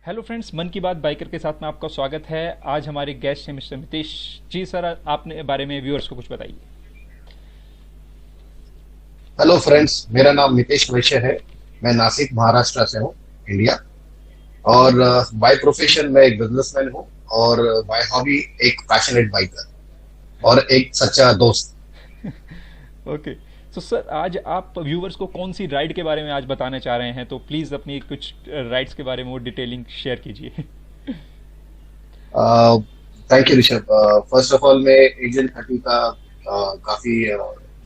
Hello friends, मन की बात बाइकर के साथ में आपका स्वागत है। आज हमारे गेस्ट हैं मिस्टर मितेश जी। सर, आपने बारे में व्यूअर्स को कुछ बताइए। हेलो फ्रेंड्स, मेरा नाम नितेश वैश्य है। मैं नासिक महाराष्ट्र से हूँ, इंडिया। और बाय प्रोफेशन मैं एक बिजनेसमैन हूँ, और बाय हॉबी एक पैशनेट बाइकर और एक सच्चा दोस्त। ओके। तो सर, आज आप व्यूअर्स को कौन सी राइड के बारे में आज बताना चाह रहे हैं, तो प्लीज़ अपनी कुछ राइड्स के बारे में वो डिटेलिंग शेयर कीजिए। Thank you Rishabh. First of all मैं एजेंट 30 का काफी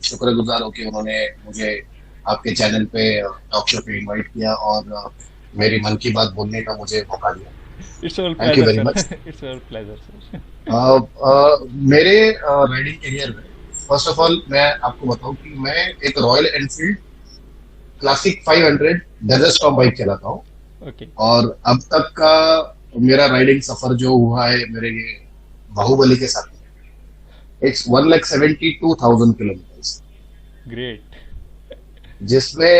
शुक्रगुजार हूँ कि उन्होंने मुझे आपके चैनल पे टॉक शो पे इनवाइट किया और मेरी मन की बात बोलने का मुझे मौका दिया। It's all thank you pleasure very much. Sir. It's all pleasure sir. मेरे राइडिंग करियर में फर्स्ट ऑफ ऑल मैं आपको बताऊं कि मैं एक Royal Enfield Classic 500 desert storm bike चलाता हूं। ओके। और अब तक का मेरा राइडिंग सफर जो हुआ है मेरे ये बाहुबली के साथ, इट्स 1,72,000 किलोमीटर, ग्रेट। जिसमें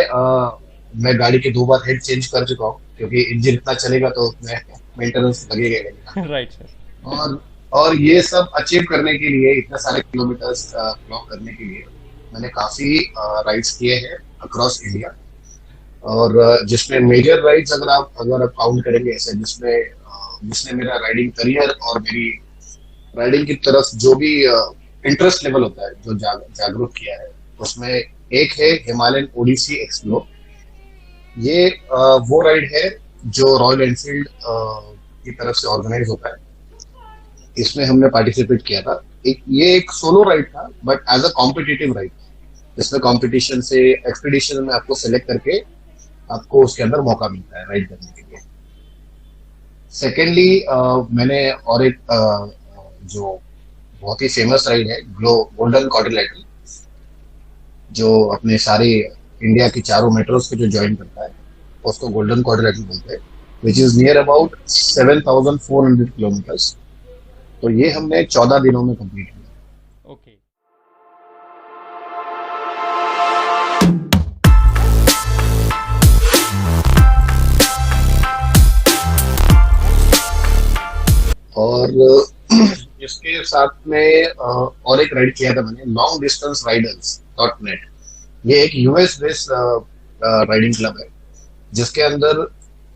मैं गाड़ी के 2 बार हेड चेंज कर चुका हूँ, क्योंकि इंजन इतना चलेगा तो उसमें मेंटेनेंस लगेगा ही लगेगा। Right sir. और और ये सब अचीव करने के लिए, इतने सारे किलोमीटर्स क्लॉक करने के लिए, मैंने काफी राइड्स किए हैं अक्रॉस इंडिया। और जिसमें मेजर राइड्स अगर आप काउंट करेंगे ऐसे, जिसने मेरा राइडिंग करियर और मेरी राइडिंग की तरफ जो भी इंटरेस्ट लेवल होता है, जो जागरूक किया है, उसमें एक है हिमालयन ओडिसी एक्सप्लोर। ये वो राइड है जो रॉयल एनफील्ड की तरफ से ऑर्गेनाइज होता है। इसमें हमने पार्टिसिपेट किया था। ये एक सोलो राइड था, but as a competitive ride, जिसमें कंपटीशन से एक्सपीडिशन में आपको सेलेक्ट करके आपको उसके अंदर मौका मिलता है राइड करने के लिए। सेकेंडली मैंने और एक जो बहुत ही फेमस राइड है, गोल्डन क्वाड्रिलेटरल, जो अपने सारे इंडिया की चारों मेट्रोस को जो ज्वाइन करता है, उसको गोल्डन क्वाड्रिलेटरल बोलते हैं, which is near about 7,400 kilometres. तो ये हमने 14 दिनों में कंप्लीट किया। ओके। और इसके साथ में और एक राइड किया था मैंने, long distance riders dot net. ये एक यूएस बेस्ड राइडिंग क्लब है, जिसके अंदर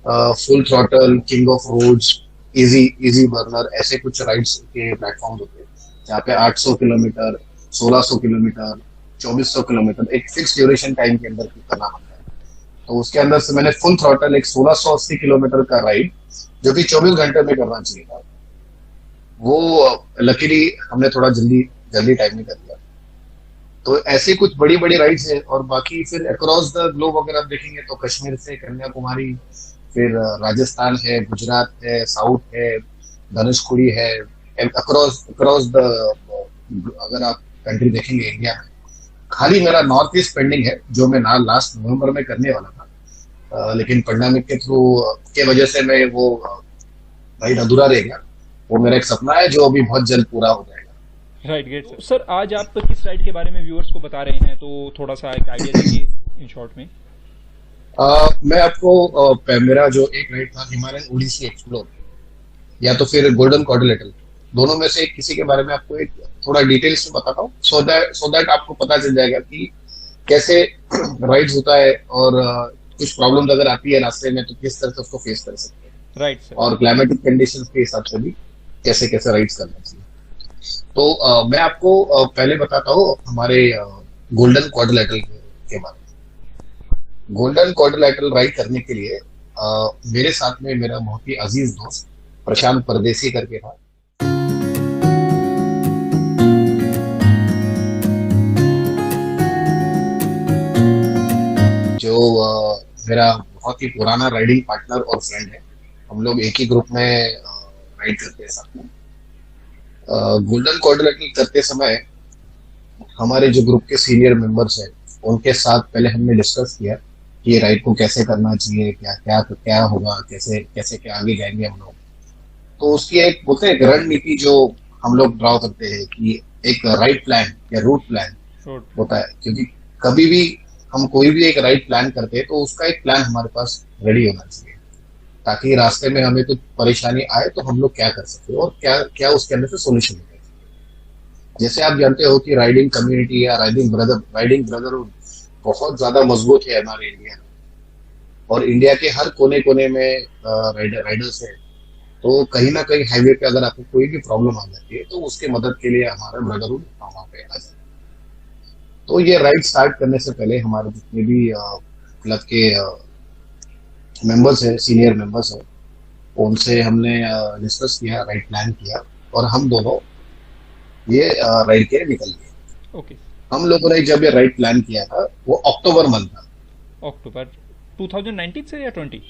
full throttle, king of roads, easy easy burner, ऐसे कुछ राइड्स के प्लेटफॉर्म होते हैं, जहाँ पे 800 किलोमीटर, 1600 किलोमीटर, 2400 किलोमीटर एक फिक्स ड्यूरेशन टाइम के अंदर करना पड़ता है। तो उसके अंदर से मैंने फुल थ्रॉटल एक 1680 किलोमीटर का राइड, जो कि 24 घंटे में करना चाहिए था, वो लकीली हमने थोड़ा जल्दी जल्दी टाइम में कर दिया। तो ऐसे कुछ बड़ी बड़ी राइड्स है। और बाकी फिर अक्रॉस द ग्लोब अगर आप देखेंगे तो कश्मीर से कन्याकुमारी, फिर राजस्थान है, गुजरात है, साउथ है, धनुषकोडी है, अक्रॉस अक्रॉस द, अगर आप कंट्री देखेंगे इंडिया में, खाली मेरा नॉर्थ ईस्ट पेंडिंग है, जो मैं ना लास्ट नवंबर में करने वाला था। लेकिन पैंडेमिक के थ्रू के वजह से मैं वो राइड अधूरा रह गया। वो मेरा एक सपना है जो अभी बहुत जल्द पूरा हो जाएगा। Right, great sir. सर, आज आप किस राइड के बारे में व्यूअर्स को बता रहे हैं, तो थोड़ा सा एक आइडिया दीजिए इन शॉर्ट में। मैं आपको मेरा जो एक राइड था हिमालयन ओडिसी एक्सप्लोर, या तो फिर गोल्डन क्वाड्रिलेटरल, दोनों में से किसी के बारे में आपको एक थोड़ा डिटेल्स में बताता हूँ, सो दैट आपको पता चल जाएगा कि कैसे राइड्स होता है, और कुछ प्रॉब्लम्स अगर आती है रास्ते में तो किस तरह से उसको फेस कर सकते हैं, राइट सर। और क्लाइमेटिक कंडीशंस के हिसाब से भी कैसे कैसे राइड्स करना चाहिए। तो मैं आपको पहले बताता हूँ हमारे गोल्डन क्वाड्रिलेटरल के बारे में। गोल्डन क्वाड्रिलेटरल राइड करने के लिए मेरे साथ में मेरा बहुत ही अजीज दोस्त प्रशांत परदेसी करके था, जो मेरा बहुत ही पुराना राइडिंग पार्टनर और फ्रेंड है। हम लोग एक ही ग्रुप में राइड करते हैं साथ में। गोल्डन क्वाड्रिलेटरल करते समय हमारे जो ग्रुप के सीनियर मेंबर्स हैं, उनके साथ पहले हमने डिस्कस किया कि ये राइड को कैसे करना चाहिए, क्या क्या क्या होगा, कैसे कैसे क्या आगे जाएंगे हम लोग। तो उसकी एक बोलते हैं एक रणनीति जो हम लोग ड्रॉ करते हैं, कि एक राइड प्लान या रूट प्लान शॉर्ट। होता है। क्योंकि कभी भी हम कोई भी एक राइड प्लान करते हैं तो उसका एक प्लान हमारे पास रेडी होना चाहिए। ताकि रास्ते में हमें कुछ परेशानी आए तो हम लोग क्या कर सकते हैं और क्या क्या उसके अंदर से सोल्यूशन निकल सकते। जैसे आप जानते हो कि राइडिंग कम्युनिटी या राइडिंग ब्रदरहुड बहुत ज्यादा मजबूत है हमारे इंडिया में, और इंडिया के हर कोने कोने में राइडर्स है। तो कहीं ना कहीं हाईवे पे अगर आपको कोई भी प्रॉब्लम आ जाती है तो उसके मदद के लिए हमारा ब्रदरहुड वहां पे आ जाता है। तो ये राइड स्टार्ट करने से पहले हमारे जितने भी क्लब के मेंबर्स हैं, सीनियर मेंबर्स हैं, उनसे हमने डिस्कस किया, राइड प्लान किया, और हम दोनों ये राइड के लिए निकल गए। ओके। हम लोगों ने जब ये राइड प्लान किया था वो अक्टूबर मंथ था, अक्टूबर 2019 से या 20?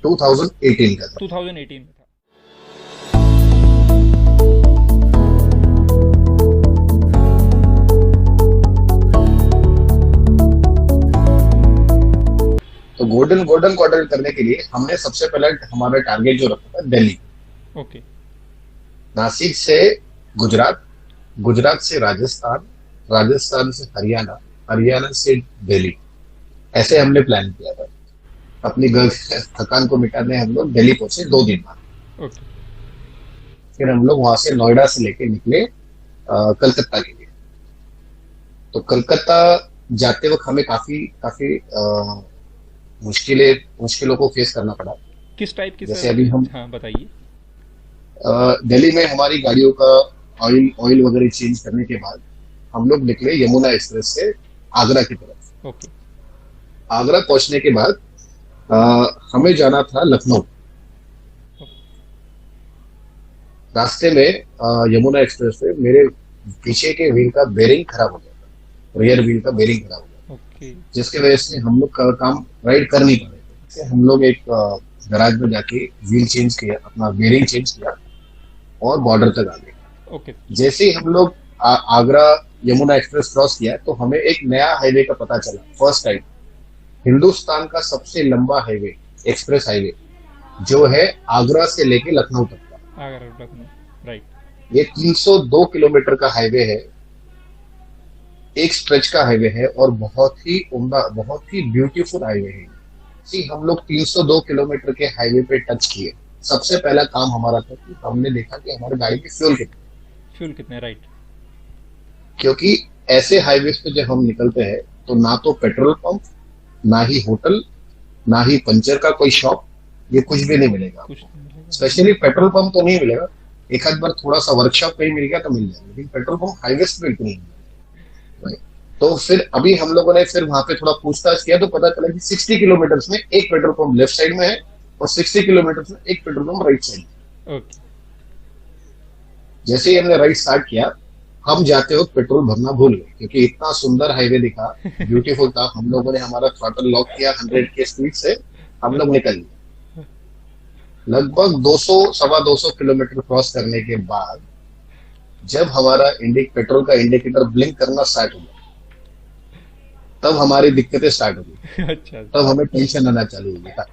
2018 का था। 2018 में था। तो गोल्डन क्वाड्रेंट करने के लिए हमने सबसे पहले हमारा टारगेट जो रखा था दिल्ली। ओके। नासिक से गुजरात, गुजरात से राजस्थान, राजस्थान से हरियाणा, हरियाणा से दिल्ली, ऐसे हमने प्लान किया था। अपनी थकान को मिटाने हम लोग दिल्ली पहुंचे 2 दिन बाद। ओके। फिर हम लोग वहां से नोएडा से लेके निकले कलकत्ता के लिए। तो कलकत्ता जाते वक्त हमें काफी काफी मुश्किलों को फेस करना पड़ा। किस टाइप की जैसे सर? अभी हम हाँ बताइए। दिल्ली में हमारी गाड़ियों का ऑयल वगैरह चेंज करने के बाद हम लोग निकले यमुना एक्सप्रेस से आगरा की तरफ। ओके। आगरा पहुंचने के बाद हमें जाना था लखनऊ। रास्ते में यमुना एक्सप्रेस पे मेरे पीछे के व्हील का बेरिंग खराब हो गया था, रियर व्हील का बेरिंग खराब हो गया। ओके। जिसकी वजह से हम लोग का काम राइड कर नहीं पाए थे। हम लोग एक गैराज में जाके व्हील चेंज किया, अपना बेरिंग चेंज किया और बॉर्डर तक आ गए। ओके। जैसे ही हम लोग आगरा यमुना एक्सप्रेस क्रॉस किया तो हमें एक नया हाईवे का पता चला। फर्स्ट टाइम हिंदुस्तान का सबसे लंबा हाईवे, एक्सप्रेस हाईवे, जो है आगरा से लेके लखनऊ तक का। आगरा लखनऊ, राइट। ये 302 किलोमीटर का हाईवे है, एक स्ट्रेच का हाईवे है, और बहुत ही उम्दा, बहुत ही ब्यूटीफुल हाईवे है। जी, हम लोग 302 किलोमीटर के हाईवे पे टच किए। सबसे पहला काम हमारा था कि हमने देखा कि हमारी गाड़ी की फ्यूल कितने, राइट। क्योंकि ऐसे हाईवे पे जब हम निकलते हैं तो ना तो पेट्रोल पंप, ना ही होटल, ना ही पंचर का कोई शॉप, ये कुछ भी नहीं मिलेगा। कुछ नहीं मिलेगा। स्पेशली पेट्रोल पंप तो नहीं मिलेगा, एक आध बार थोड़ा सा वर्कशॉप कहीं मिल गया तो मिल जाएगा, लेकिन पेट्रोल पंप हाईवे पे बिल्कुल नहीं मिलेगा। तो फिर अभी हम लोगों ने फिर वहां पे थोड़ा पूछताछ किया तो पता चला कि 60 किलोमीटर में एक पेट्रोल पंप लेफ्ट साइड में है और 60 किलोमीटर में एक पेट्रोल पंप राइट साइड में। ओके। जैसे ही हमने राइड स्टार्ट किया, हम जाते वक्त पेट्रोल भरना भूल गए क्योंकि इतना सुंदर हाईवे दिखा, ब्यूटीफुल था। हम लोगों ने हमारा थ्रॉटल लॉक किया 100 के स्पीड से, हम लोग निकल गए। लगभग 200 सवा 200 किलोमीटर क्रॉस करने के बाद जब हमारा पेट्रोल का इंडिकेटर ब्लिंक करना स्टार्ट हुआ, तब हमारी दिक्कतें स्टार्ट हो गई। अच्छा। तब हमें टेंशन आना चालू हो गया।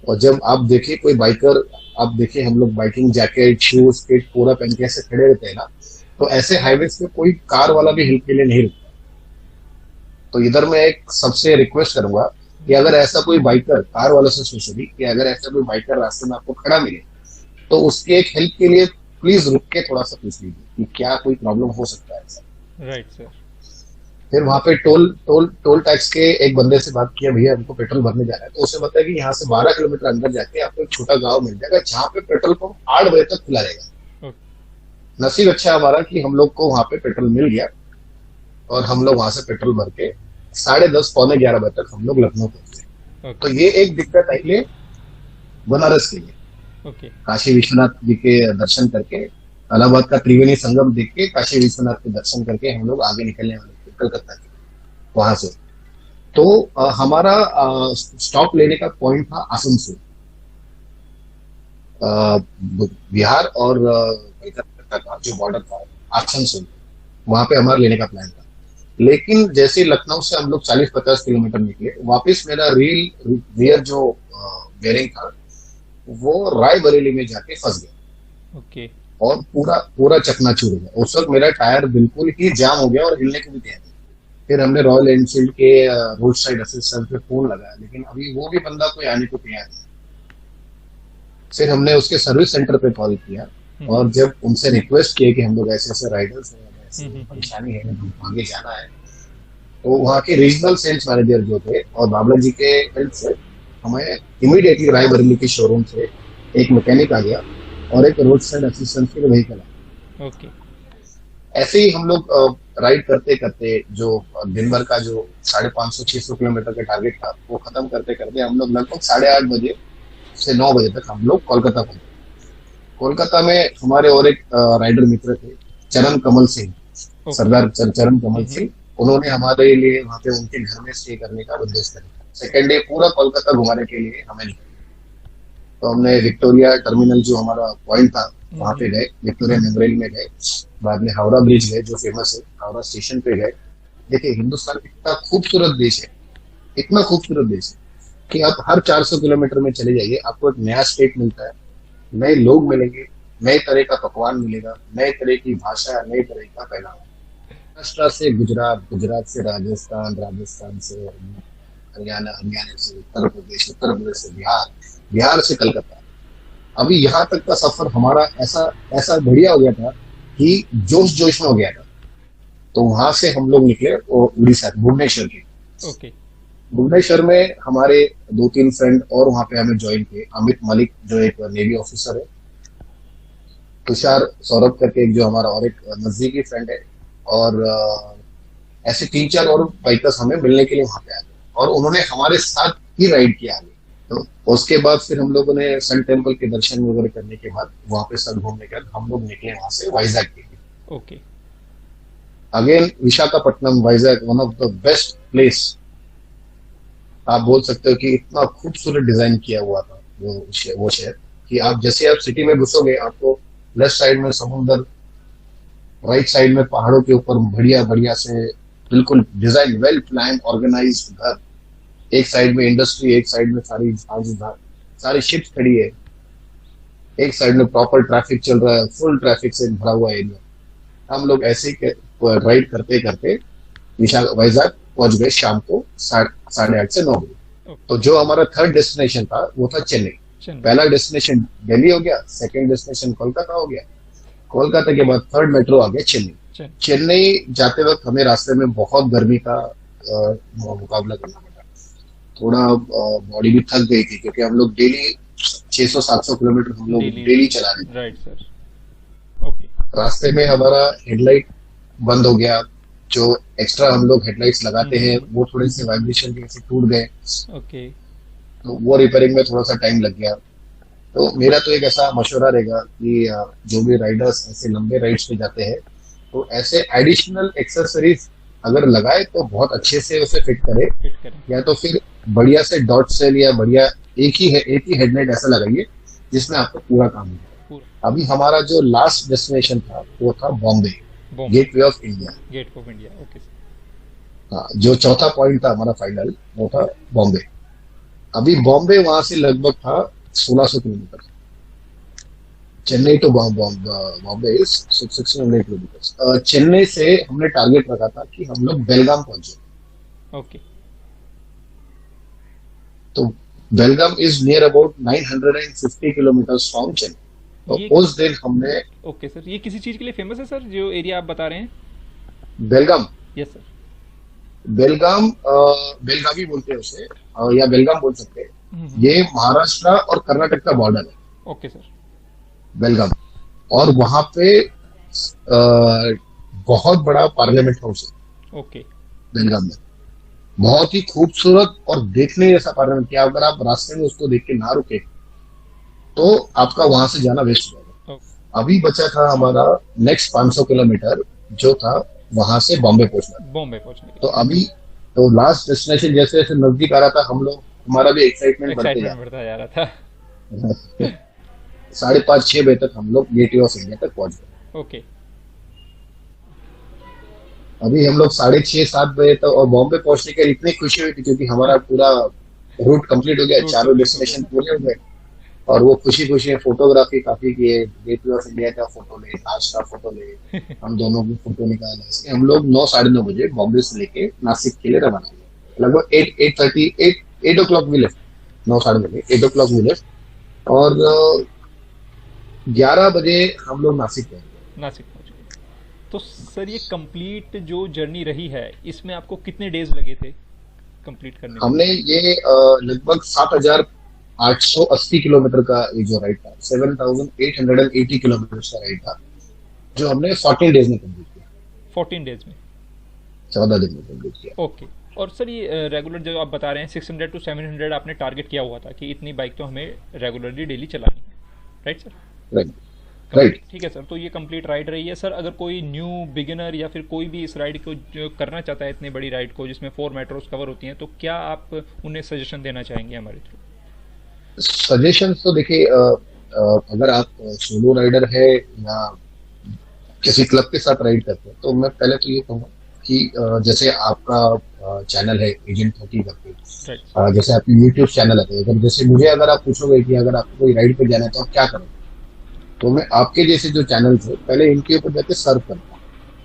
और जब आप देखिए कोई बाइकर, आप देखिए हम लोग बाइकिंग जैकेट, शूज, किट पूरा पहन के ऐसे खड़े रहते हैं ना, तो ऐसे हाईवेज पे कोई कार वाला भी हेल्प के लिए नहीं रुकता। तो इधर मैं एक सबसे रिक्वेस्ट करूंगा कि अगर ऐसा कोई बाइकर, कार वालों से स्पेशली, कि अगर ऐसा कोई बाइकर रास्ते में आपको खड़ा मिले तो उसके एक हेल्प के लिए प्लीज रुक के थोड़ा सा पूछ लीजिए कि क्या कोई प्रॉब्लम हो सकता है ऐसा। Right sir. फिर वहां पे टोल टैक्स के एक बंदे से बात किया, भैया हमको पेट्रोल भरने जाना है। तो उसने बताया कि यहाँ से 12 किलोमीटर अंदर जाके आपको एक छोटा गांव मिल जाएगा जहाँ पे पेट्रोल पंप 8 बजे तक खुला रहेगा। नसीब अच्छा हमारा कि हम लोग को वहां पे पेट्रोल मिल गया और हम लोग वहां से पेट्रोल भर के 10:30 पौने 11 बजे तक हम लोग लखनऊ पहुंचे। तो ये एक दिक्कत आई ले बनारस के लिए। काशी विश्वनाथ जी के दर्शन करके, इलाहाबाद का त्रिवेणी संगम देख के, काशी विश्वनाथ के दर्शन करके हम लोग आगे निकलने वाले थे कलकत्ता के वहां से। तो हमारा स्टॉप लेने का पॉइंट था आसनसोल, बिहार और कलकत्ता का जो बॉर्डर था आसनसोल, वहां पे हमारा लेने का प्लान था। लेकिन जैसे लखनऊ से हम लोग 40-50 किलोमीटर निकले, वापस मेरा रियर जो बेरिंग था वो रायबरेली में जाके फंस गया। ओके। और पूरा चकनाचूर हो गया। उस वक्त मेरा टायर बिल्कुल ही जाम हो गया और हिलने को भी तैयार नहीं। फिर हमने रॉयल एनफील्ड के रोड साइड असिस्टेंट पे फोन लगाया, लेकिन अभी वो भी बंदा कोई आने को तैयार नहीं। फिर हमने उसके सर्विस सेंटर पे कॉल किया, और जब उनसे रिक्वेस्ट किए कि हम लोग ऐसे ऐसे राइडर्स हैं, हमें ऐसे परेशानी है, हमको आगे जाना है, तो वहाँ के रीजनल सेल्स मैनेजर जो थे और बाबला जी के हेल्प से हमें इमीडिएटली रायबरेली के शोरूम से एक मैकेनिक आ गया और एक रोड साइड असिस्टेंस के व्हीकल आया। ओके। ऐसे ही हम लोग राइड करते करते जो दिन भर का जो 550-600 किलोमीटर का टारगेट था वो खत्म करते करते हम लोग लगभग 8:30 बजे से 9 बजे तक हम लोग कोलकाता पहुंचे। कोलकाता में हमारे और एक राइडर मित्र थे, चरण कमल सिंह, सरदार चरण कमल सिंह। उन्होंने हमारे लिए वहाँ पे उनके घर में स्टे करने का बंदोबस्त किया। सेकेंड डे पूरा कोलकाता घुमाने के लिए हमें निकले, तो हमने विक्टोरिया टर्मिनल जो हमारा पॉइंट था वहां पे गए, विक्टोरिया मेमोरियल में गए, बाद में हावड़ा ब्रिज गए जो फेमस है, हावड़ा स्टेशन पे गए। देखिए हिंदुस्तान इतना खूबसूरत देश है, इतना खूबसूरत देश है कि आप हर 400 किलोमीटर में चले जाइए, आपको एक नया स्टेट मिलता है, नए लोग मिलेंगे, नए तरह का पकवान मिलेगा, नए तरह की भाषा, नए तरह का पहनावा। महाराष्ट्र से गुजरात, गुजरात से राजस्थान, राजस्थान से हरियाणा, हरियाणा से उत्तर प्रदेश से बिहार, बिहार से कलकत्ता। अभी यहाँ तक का सफर हमारा ऐसा ऐसा बढ़िया हो गया था कि जोश जोश में हो गया था। तो वहां से हम लोग निकले उड़ीसा, भुवनेश्वर के। ओके। भुवनेश्वर में हमारे 2-3 फ्रेंड और वहां पे हमें ज्वाइन किए। अमित मलिक जो एक नेवी ऑफिसर है, तुषार सौरभ करके एक जो हमारा और एक नजदीकी फ्रेंड है, और ऐसे 3-4 और बाइकर्स हमें मिलने के लिए वहां पे आ गए, और उन्होंने हमारे साथ ही राइड किया आगे। तो उसके बाद फिर हम लोगों ने सन टेम्पल के दर्शन वगैरह करने के बाद वहां पे सब घूमने के बाद हम लोग निकले वहां से वाइजैक के लिए। Okay. Again Visakhapatnam, Vizag one of the best place आप बोल सकते हो कि इतना खूबसूरत डिजाइन किया हुआ था वो शहर कि आप जैसे आप सिटी में घुसोगे, आपको लेफ्ट साइड में समुद्र, राइट साइड में पहाड़ों के ऊपर बढ़िया बढ़िया से बिल्कुल डिजाइन, वेल प्लान ऑर्गेनाइज्ड घर, एक साइड में इंडस्ट्री, एक साइड में सारी शिप्स खड़ी है, एक साइड में प्रॉपर ट्रैफिक चल रहा है, फुल ट्रैफिक से भरा हुआ एरिया। हम लोग ऐसे ही राइड करते करते वाइजैक पहुंच गए शाम को 8:30 से 9 बजे। तो जो हमारा थर्ड डेस्टिनेशन था वो था चेन्नई। पहला डेस्टिनेशन दिल्ली हो गया, सेकंड डेस्टिनेशन कोलकाता हो गया, कोलकाता के बाद थर्ड मेट्रो आ गया चेन्नई। चेन्नई जाते वक्त हमें रास्ते में बहुत गर्मी का मुकाबला करना पड़ा, थोड़ा बॉडी भी थक गई थी क्योंकि हम लोग डेली 600-700 किलोमीटर हम लोग डेली चला रहे थे। Right sir. ओके। रास्ते में हमारा हेडलाइट बंद हो गया, जो एक्स्ट्रा हम लोग हेडलाइट्स लगाते हैं वो थोड़े से वाइब्रेशन की वजह से टूट गए। ओके। तो वो रिपेयरिंग में थोड़ा सा टाइम लग गया। तो मेरा तो एक ऐसा मशवरा रहेगा कि जो भी राइडर्स ऐसे लंबे राइड्स पे जाते हैं तो ऐसे एडिशनल एक्सेसरीज अगर लगाए तो बहुत अच्छे से उसे फिट करे, या तो फिर बढ़िया से डॉट सेल या बढ़िया एक ही हेडलाइट ऐसा लगाइए जिसमें आपको पूरा काम मिले। अभी हमारा जो लास्ट डेस्टिनेशन था वो था Bombay, gateway of India. Gate of India, okay. हाँ, जो चौथा पॉइंट था हमारा फाइनल वो था बॉम्बे। अभी बॉम्बे वहां से लगभग था 1600 kilometre. Chennai to Bombay 600 kilometre. Chennai से हमने टारगेट रखा था कि हम लोग बेलगाम पहुंचे। ओके। तो Belgaum is near about 950 kilometre from Chennai. तो उस दिन हमने। ओके सर, ये किसी चीज के लिए फेमस है सर जो एरिया आप बता रहे हैं? बेलगाम? Yes sir. बेलगाम बेलगावी बोलते हैं उसे, या बेलगाम बोल सकते हैं। ये महाराष्ट्र और कर्नाटक का बॉर्डर है। Okay sir. बेलगाम, और वहां पे बहुत बड़ा पार्लियामेंट हाउस है। ओके। बेलगाम में बहुत ही खूबसूरत और देखने जैसा पार्लियामेंट किया। अगर आप रास्ते में उसको देख के ना रुके तो आपका वहां से जाना वेस्ट हो जाएगा। अभी बचा था हमारा नेक्स्ट 500 किलोमीटर जो था वहां से बॉम्बे पहुंचना। तो अभी तो लास्ट डेस्टिनेशन जैसे जैसे नजदीक आ रहा था हम लोग, हमारा भी एक्साइटमेंट बढ़ता जा रहा था। 5:30-6 बजे तक हम लोग गेटवे ऑफ इंडिया तक पहुंच गए। ओके। अभी हम लोग 6:30-7 बजे तक, और बॉम्बे पहुंचने के लिए इतनी खुशी हुई थी क्योंकि हमारा पूरा रूट कंप्लीट हो गया, चारों डेस्टिनेशन पूरे हो गए। और वो खुशी खुशी फोटोग्राफी काफी किए, गेटवे ऑफ इंडिया का फोटो ले, ताज का फोटो ले, हम दोनों की फोटो निकाले। इसके हम लोग 9-9:30 बजे बॉम्बे से लेके नासिक के लिए रवाना हुए। लगभग 8 o'clock we left, 9:30 बजे 8 o'clock we left। और 11 बजे हम लोग नासिक पहुंचे। नासिक पहुंच गए। तो सर ये कंप्लीट जो जर्नी रही है इसमें आपको कितने डेज लगे थे कंप्लीट करने में? हमने ये लगभग 7,880 किलोमीटर का ये जो राइड था, 7,880 किलोमीटर का राइड था, जो हमने 14 डेज में कंप्लीट किया। 14 डेज में? 14 दिन में कंप्लीट किया। ओके। और सर ये रेगुलर जो आप बता रहे हैं 600 टू 700 आपने टारगेट किया हुआ था कि इतनी बाइक तो हमें रेगुलरली डेली चलानी है, right sir? Right. Complete, right. ठीक है सर। तो ये कंप्लीट राइड रही है सर। अगर कोई न्यू बिगिनर या फिर कोई भी इस राइड को जो करना चाहता है, इतनी बड़ी राइड को जिसमें 4 मेट्रोज कवर होती हैं, तो क्या आप उन्हें सजेशन देना चाहेंगे हमारे थ्रू? सजेशन तो देखिए, अगर आप सोलो राइडर है या किसी क्लब के साथ राइड करते हैं, तो मैं पहले तो ये कहूँगा कि जैसे आपका चैनल है एजेंट 30 करके, राइट। जैसे आपकी यूट्यूब चैनल है, अगर जैसे मुझे अगर आप पूछोगे कि अगर आपको कोई राइड पे जाना है तो आप क्या करोगे, तो मैं आपके जैसे जो चैनल थे पहले इनके ऊपर जाके सर्व करता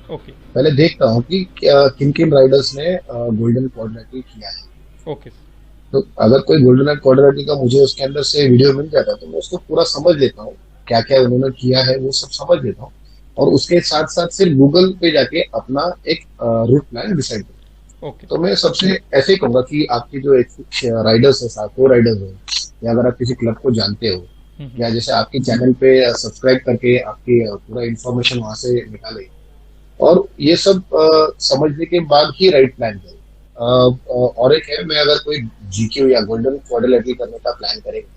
हूँ। ओके। पहले देखता हूँ कि किन किन राइडर्स ने गोल्डन क्वाड्रेटिक किया है। ओके। तो अगर कोई गोल्डन क्वाड्रेटिक का मुझे उसके अंदर से वीडियो मिल जाता है तो मैं उसको पूरा समझ लेता हूँ, क्या क्या उन्होंने किया है वो सब समझ लेता हूँ, और उसके साथ साथ फिर गूगल पे जाके अपना एक रूट प्लान डिसाइड करता हूँ। ओके। तो मैं सबसे ऐसे ही कहूंगा कि आपकी जो एक राइडर्स है, साथ को राइडर्स हो, या अगर आप किसी क्लब को जानते हो, या जैसे आपके चैनल पे सब्सक्राइब करके आपकी पूरा इंफॉर्मेशन वहां से निकाले, और ये सब समझने के बाद ही राइड प्लान करें। और एक है, मैं अगर कोई जीक्यू या गोल्डन क्वाड्रिलेटरल करने का प्लान करेंगे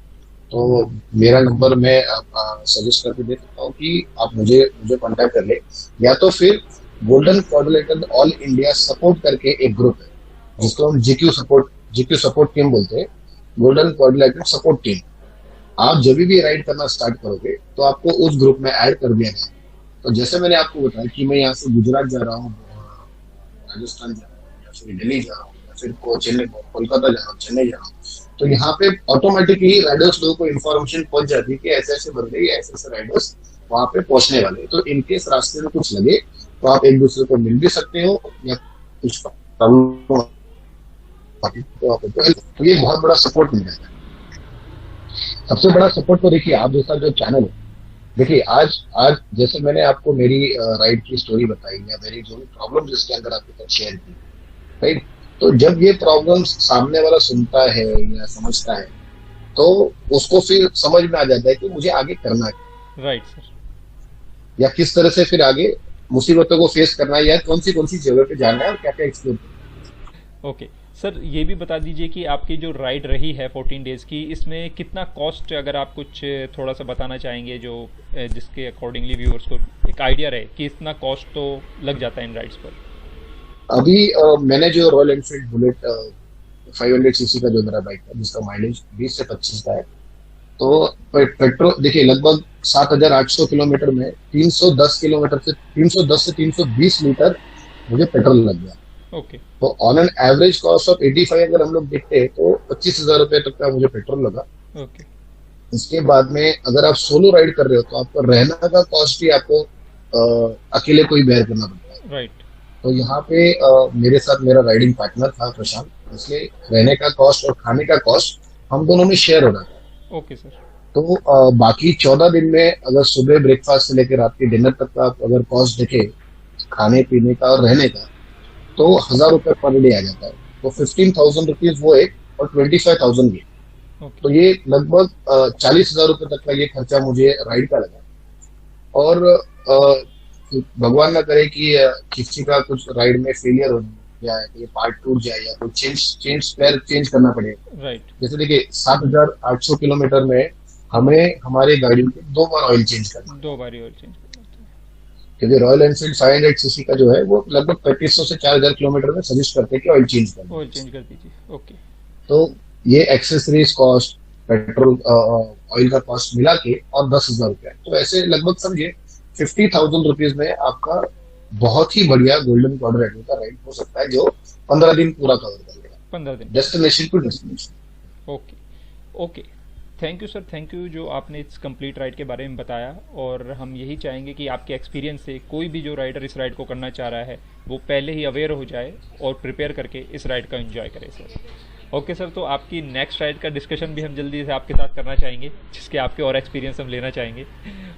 तो मेरा नंबर मैं सजेस्ट करके दे सकता हूँ कि आप मुझे मुझे कांटेक्ट कर ले, या तो फिर golden quadrilateral all India support करके एक ग्रुप है जिसको हम जीक्यू सपोर्ट टीम बोलते हैं, गोल्डन क्वाड्रिलेटरल सपोर्ट टीम। आप जब भी राइड करना स्टार्ट करोगे तो आपको उस ग्रुप में ऐड कर दिया जाएगा। तो जैसे मैंने आपको बताया कि मैं यहाँ से गुजरात जा रहा हूँ, राजस्थान जा रहा हूँ, या फिर दिल्ली जा रहा हूँ, या फिर चेन्नई, कोलकाता जा रहा हूँ, चेन्नई जा रहा हूँ, तो यहाँ पे ऑटोमेटिकली राइडर्स लोगों को इन्फॉर्मेशन पहुंच जाती है कि ऐसे ऐसे बंदे या ऐसे ऐसे राइडर्स वहां पे पहुंचने वाले हैं। तो इनकेस रास्ते में कुछ लगे तो आप एक दूसरे को मिल भी सकते हो, या कुछ प्रॉब्लम तो ये बहुत बड़ा सपोर्ट मिल जाता है। सबसे बड़ा सपोर्ट तो देखिए आप जैसा जो चैनल है, देखिए आज आज जैसे मैंने आपको मेरी राइड की स्टोरी बताई या मेरी जो भी प्रॉब्लम जिसके अंदर आपके साथ शेयर की, राइट, तो जब ये प्रॉब्लम सामने वाला सुनता है या समझता है तो उसको फिर समझ में आ जाता है कि मुझे आगे करना है, राइट सर। या किस तरह से फिर आगे मुसीबतों को फेस करना है, या कौन सी जगह पे जाना है और क्या क्या एक्सप्लोर करना ओके सर, ये भी बता दीजिए कि आपकी जो राइड रही है 14 डेज की, इसमें कितना कॉस्ट, अगर आप कुछ थोड़ा सा बताना चाहेंगे जो जिसके अकॉर्डिंगली व्यूअर्स को एक आइडिया रहे कि इतना कॉस्ट तो लग जाता है इन राइड्स पर। है। अभी मैंने जो रॉयल एनफील्ड बुलेट 500 सीसी का जो मेरा बाइक था जिसका माइलेज 20 से 25 का है, तो पेट्रोल देखिए लगभग 7,800 किलोमीटर में 310 से 320 लीटर मुझे पेट्रोल लग गया। ओके। तो on an average cost of 85 अगर हम लोग देखते हैं तो 25,000 रुपए तक का मुझे पेट्रोल लगा। ओके। इसके बाद में अगर आप सोलो राइड कर रहे हो तो आपको रहने का कॉस्ट भी आपको अकेले को ही बेयर करना पड़ता है। राइट। तो यहाँ पे मेरे साथ मेरा राइडिंग पार्टनर था प्रशांत, इसलिए रहने का कॉस्ट और खाने का कॉस्ट हम दोनों में शेयर हो रहा था। Okay sir. तो बाकी 14 दिन में अगर सुबह ब्रेकफास्ट से लेकर रात के डिनर तक का आप अगर कॉस्ट देखे खाने पीने का और रहने का, तो 1,000 रुपए पर डे आ जाता है। तो 15,000 रुपीज वो एक और 25,000 ये, ओके। तो ये लगभग 40,000 रुपए तक का ये खर्चा मुझे राइड का लगा। और भगवान ना करे कि किसी का कुछ राइड में फेलियर हो जाए, ये पार्ट टूट जाए या कोई स्पेयर चेंज करना पड़े। राइट। जैसे देखिए 7,800 किलोमीटर में हमें हमारे गाड़ी में 2 बार ऑयल चेंज करना, 2 बार ऑयल चेंज करना होता क्योंकि रॉयल एनफील्ड 500 सीसी का जो है वो लगभग 3,500 से 4,000 किलोमीटर में सजेस्ट करते हैं कि ऑयल चेंज है। करना। ऑयल चेंज कर दीजिए। ओके। तो ये एक्सेसरीज कॉस्ट, पेट्रोल, ऑयल का कॉस्ट मिला के और 10,000 रुपया, तो ऐसे लगभग समझिए 50,000 रुपीज में आपका बहुत ही बढ़िया गोल्डन क्वाड्रेटिक का राइड हो सकता है, जो 15 दिन पूरा कवर कर लेगा, 15 दिन। Destination to destination. Okay. Okay. Thank you sir, thank you जो आपने इस कंप्लीट राइड के बारे में बताया। और हम यही चाहेंगे कि आपके एक्सपीरियंस से कोई भी जो राइडर इस राइड को करना चाह रहा है वो पहले ही अवेयर हो जाए और प्रिपेयर करके इस राइड का एंजॉय करे सर। ओके सर, तो आपकी नेक्स्ट राइड का डिस्कशन भी हम जल्दी से आपके साथ करना चाहेंगे, जिसके आपके और एक्सपीरियंस हम लेना चाहेंगे,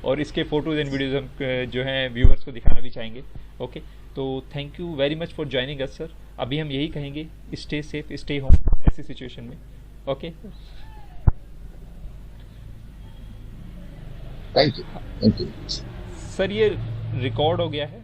और इसके फोटोज एंड वीडियोज हम जो हैं व्यूअर्स को दिखाना भी चाहेंगे। ओके, तो thank you very much for joining us sir. अभी हम यही कहेंगे, स्टे सेफ, स्टे होम ऐसी सिचुएशन में। Okay thank you. Thank you. Sir, ये रिकॉर्ड हो गया है।